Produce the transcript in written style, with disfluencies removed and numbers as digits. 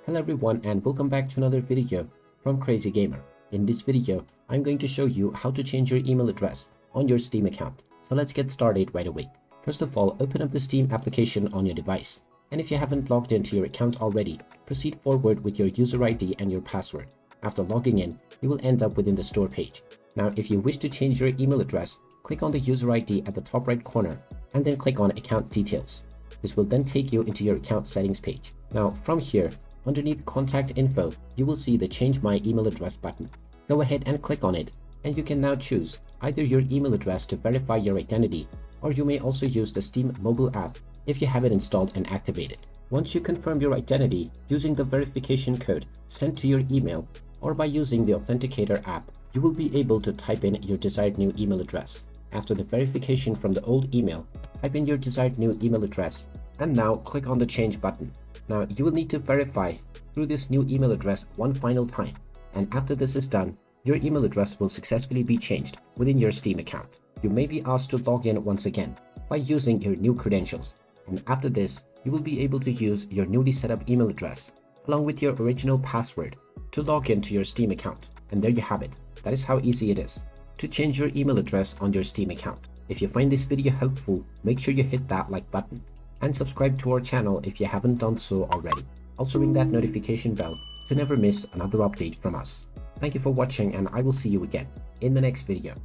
Hello everyone and welcome back to another video from Crazy Gamer. In this video, I'm going to show you how to change your email address on your Steam account. So let's get started right away. First of all, open up the Steam application on your device. And if you haven't logged into your account already, proceed forward with your user ID and your password. After logging in, you will end up within the store page. Now, if you wish to change your email address, click on the user ID at the top right corner and then click on Account Details. This will then take you into your account settings page. Now, from here, underneath Contact Info, you will see the Change My Email Address button. Go ahead and click on it, and you can now choose either your email address to verify your identity, or you may also use the Steam mobile app if you have it installed and activated. Once you confirm your identity using the verification code sent to your email or by using the Authenticator app, you will be able to type in your desired new email address. After the verification from the old email, type in your desired new email address and now click on the Change button. Now you will need to verify through this new email address one final time, and after this is done, your email address will successfully be changed within your Steam account. You may be asked to log in once again by using your new credentials, and after this, you will be able to use your newly set up email address along with your original password to log into your Steam account. And there you have it. That is how easy it is to change your email address on your Steam account. If you find this video helpful, make sure you hit that like button and subscribe to our channel if you haven't done so already. Also ring that notification bell to never miss another update from us. Thank you for watching, and I will see you again in the next video.